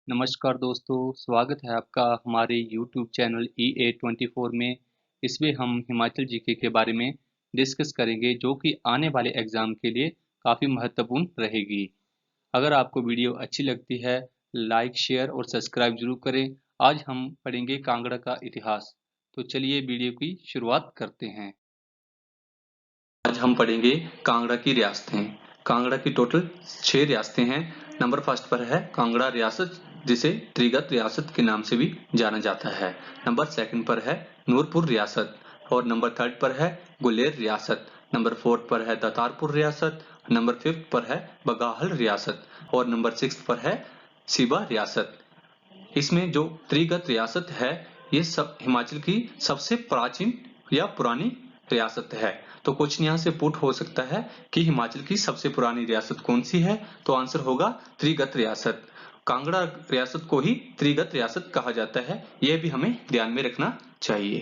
नमस्कार दोस्तों, स्वागत है आपका हमारे यूट्यूब चैनल EA24 में। इसमें हम हिमाचल जीके के बारे में डिस्कस करेंगे जो कि आने वाले एग्ज़ाम के लिए काफ़ी महत्वपूर्ण रहेगी। अगर आपको वीडियो अच्छी लगती है, लाइक, शेयर और सब्सक्राइब ज़रूर करें। आज हम पढ़ेंगे कांगड़ा का इतिहास। तो चलिए वीडियो की शुरुआत करते हैं। आज हम पढ़ेंगे कांगड़ा की रियासतें। कांगड़ा की टोटल 6 रियासतें हैं। नंबर फर्स्ट पर है कांगड़ा रियासत, जिसे त्रिगत रियासत के नाम से भी जाना जाता है। नंबर सेकंड पर है नूरपुर रियासत और नंबर थर्ड पर है गुलेर रियासत। नंबर फोर्थ पर है दातारपुर रियासत। नंबर फिफ्थ पर है बगाहल रियासत और नंबर सिक्स पर है सिबा रियासत। इसमें जो त्रिगत रियासत है, ये सब हिमाचल की सबसे प्राचीन या पुरानी रियासत है। तो क्वेश्चन यहाँ से पुट हो सकता है कि हिमाचल की सबसे पुरानी रियासत कौन सी है? तो आंसर होगा त्रिगत रियासत। कांगड़ा रियासत को ही त्रिगत रियासत कहा जाता है, यह भी हमें ध्यान में रखना चाहिए।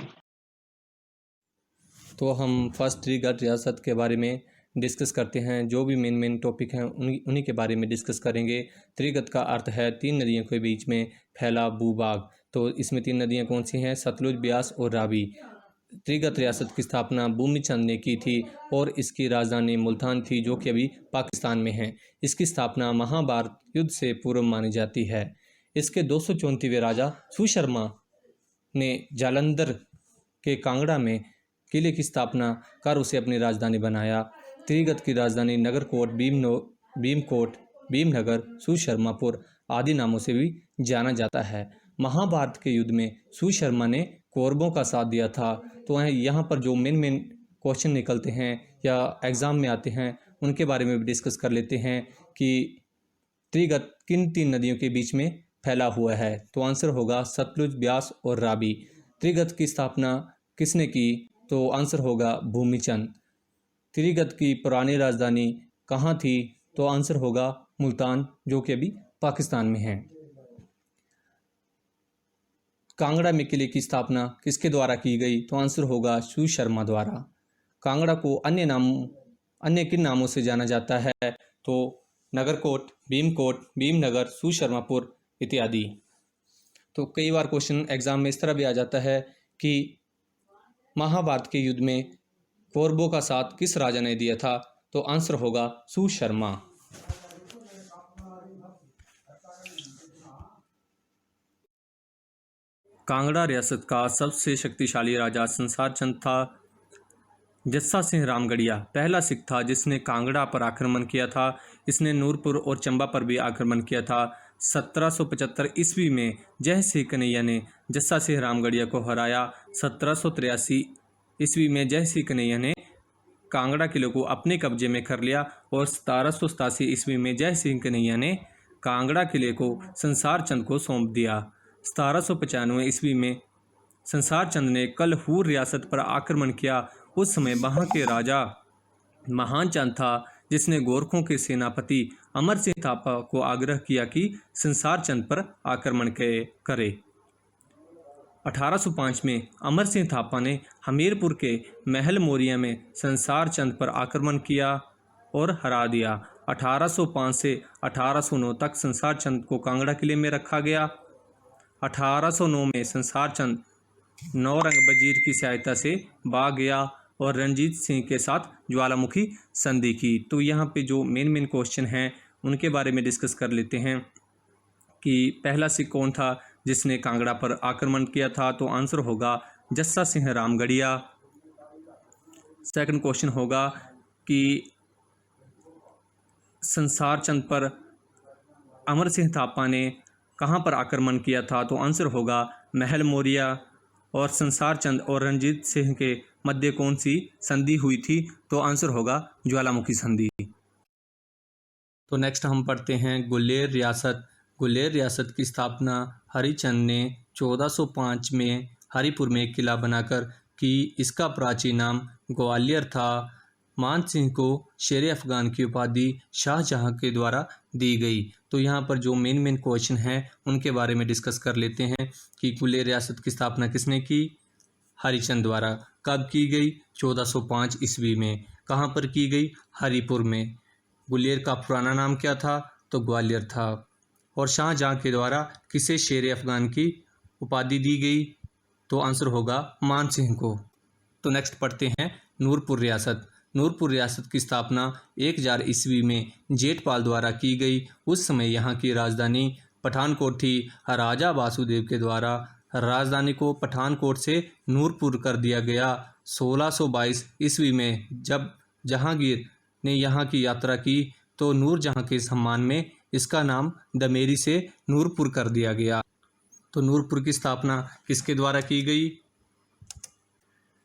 तो हम फर्स्ट त्रिगत रियासत के बारे में डिस्कस करते हैं। जो भी मेन टॉपिक हैं उन्हीं के बारे में डिस्कस करेंगे। त्रिगत का अर्थ है 3 नदियों के बीच में फैला भूभाग। तो इसमें 3 नदियां कौन सी हैं? सतलुज, ब्यास और रावी। त्रिगत रियासत की स्थापना भूमिचंद ने की थी और इसकी राजधानी मुल्तान थी, जो कि अभी पाकिस्तान में है। इसकी स्थापना महाभारत युद्ध से पूर्व मानी जाती है। इसके 234वें राजा सुशर्मा ने जालंधर के कांगड़ा में किले की स्थापना कर उसे अपनी राजधानी बनाया। त्रिगत की राजधानी नगरकोट, भीमकोट, भीमनगर, सुशर्मापुर आदि नामों से भी जाना जाता है। महाभारत के युद्ध में सुशर्मा ने कौरवों का साथ दिया था। तो यहाँ पर जो मेन क्वेश्चन निकलते हैं या एग्ज़ाम में आते हैं, उनके बारे में भी डिस्कस कर लेते हैं कि त्रिगत किन 3 नदियों के बीच में फैला हुआ है। तो आंसर होगा सतलुज, ब्यास और रावी। त्रिगत की स्थापना किसने की? तो आंसर होगा भूमिचंद। त्रिगत की पुरानी राजधानी कहाँ थी? तो आंसर होगा मुल्तान, जो कि अभी पाकिस्तान में है। कांगड़ा में किले की स्थापना किसके द्वारा की गई? तो आंसर होगा सुशर्मा द्वारा। कांगड़ा को अन्य किन नामों से जाना जाता है? तो नगरकोट, भीमकोट, भीमनगर, सुशर्मापुर इत्यादि। तो कई बार क्वेश्चन एग्जाम में इस तरह भी आ जाता है कि महाभारत के युद्ध में कौरवों का साथ किस राजा ने दिया था? तो आंसर होगा सुशर्मा। कांगड़ा रियासत का सबसे शक्तिशाली राजा संसार चंद था। जस्सा सिंह रामगढ़िया पहला सिख था जिसने कांगड़ा पर आक्रमण किया था। इसने नूरपुर और चंबा पर भी आक्रमण किया था। 1775 ईस्वी में जय सिंह कन्हैया ने जस्सा सिंह रामगढ़िया को हराया। 1783 ईस्वी में जय सिंह कन्हैया ने कांगड़ा किले को अपने कब्जे में कर लिया और 1787 ईस्वी में जय सिंह कन्हैया ने कांगड़ा किले को संसार चंद को सौंप दिया। 1795 ईस्वी में संसार चंद ने कलहूर रियासत पर आक्रमण किया। उस समय वहां के राजा महान चंद था, जिसने गोरखों के सेनापति अमर सिंह थापा को आग्रह किया कि संसार चंद पर आक्रमण करे। 1805 में अमर सिंह थापा ने हमीरपुर के महल मोरिया में संसार चंद पर आक्रमण किया और हरा दिया। 1805 से 1809 तक संसार चंद को कांगड़ा किले में रखा गया। 1809 में संसार चंद नौरंग वजीर की सहायता से भाग गया और रणजीत सिंह के साथ ज्वालामुखी संधि की। तो यहाँ पे जो मेन क्वेश्चन हैं उनके बारे में डिस्कस कर लेते हैं कि पहला सिख कौन था जिसने कांगड़ा पर आक्रमण किया था? तो आंसर होगा जस्सा सिंह रामगढ़िया। सेकंड क्वेश्चन होगा कि संसार चंद पर अमर सिंह थापा ने कहाँ पर आक्रमण किया था? तो आंसर होगा महल मोरिया। और संसार चंद और रणजीत सिंह के मध्य कौन सी संधि हुई थी? तो आंसर होगा ज्वालामुखी संधि। तो नेक्स्ट हम पढ़ते हैं गुलेर रियासत। गुलेर रियासत की स्थापना हरिचंद ने 1405 में हरिपुर में एक किला बनाकर की। इसका प्राचीन नाम ग्वालियर था। मान सिंह को शेर अफगान की उपाधि शाहजहां के द्वारा दी गई। तो यहाँ पर जो मेन क्वेश्चन हैं उनके बारे में डिस्कस कर लेते हैं कि गुलेर रियासत की स्थापना किसने की? हरिचंद द्वारा। कब की गई? 1405 ईस्वी में। कहाँ पर की गई? हरिपुर में। गुलेर का पुराना नाम क्या था? तो ग्वालियर था। और शाहजहां के द्वारा किसे शेर अफगान की उपाधि दी गई? तो आंसर होगा मान सिंह को। तो नेक्स्ट पढ़ते हैं नूरपुर रियासत। नूरपुर रियासत की स्थापना 1000 ईस्वी में जेठपाल द्वारा की गई। उस समय यहाँ की राजधानी पठानकोट थी। राजा वासुदेव के द्वारा राजधानी को पठानकोट से नूरपुर कर दिया गया। 1622 ईस्वी में जब जहांगीर ने यहाँ की यात्रा की तो नूरजहां के सम्मान में इसका नाम दमेरी से नूरपुर कर दिया गया। तो नूरपुर की स्थापना किसके द्वारा की गई?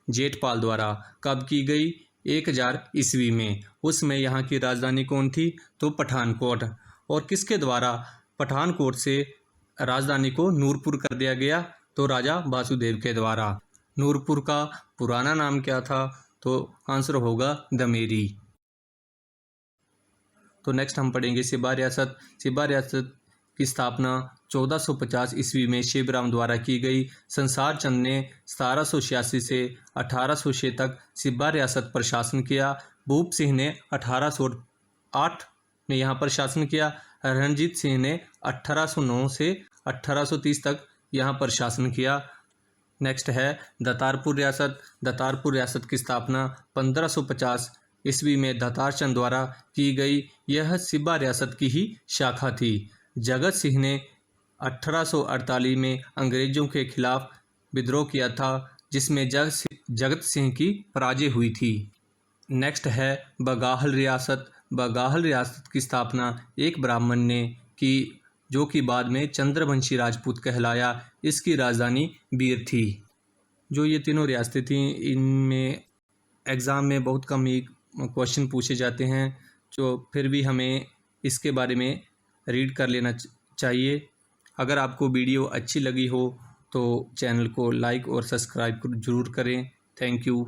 जेठपाल द्वारा। कब की गई? 1000 ईस्वी में। उसमें यहाँ की राजधानी कौन थी? तो पठानकोट। और किसके द्वारा पठानकोट से राजधानी को नूरपुर कर दिया गया? तो राजा वासुदेव के द्वारा। नूरपुर का पुराना नाम क्या था? तो आंसर होगा दमेरी। तो नेक्स्ट हम पढ़ेंगे सिबा रियासत। सिबा रियासत की स्थापना 1450 ईस्वी में शिवराम द्वारा की गई। संसार चंद ने 1786 से 1806 तक सिबा रियासत पर शासन किया। भूप सिंह ने 1808 में यहाँ पर शासन किया। रणजीत सिंह ने 1809 से 1830 तक यहाँ पर शासन किया। नेक्स्ट है दतारपुर रियासत। दतारपुर रियासत की स्थापना 1550 ईस्वी में दतार चंद द्वारा की गई। यह सिबा रियासत की ही शाखा थी। जगत सिंह ने 1848 में अंग्रेजों के खिलाफ विद्रोह किया था, जिसमें जगत सिंह की पराजय हुई थी। नेक्स्ट है बगाहल रियासत। बगाहल रियासत की स्थापना एक ब्राह्मण ने की, जो कि बाद में चंद्रवंशी राजपूत कहलाया। इसकी राजधानी बीर थी। जो ये तीनों रियासतें थीं, इनमें एग्ज़ाम में बहुत कम ही क्वेश्चन पूछे जाते हैं, जो फिर भी हमें इसके बारे में रीड कर लेना चाहिए। अगर आपको वीडियो अच्छी लगी हो तो चैनल को लाइक और सब्सक्राइब ज़रूर करें। Thank you.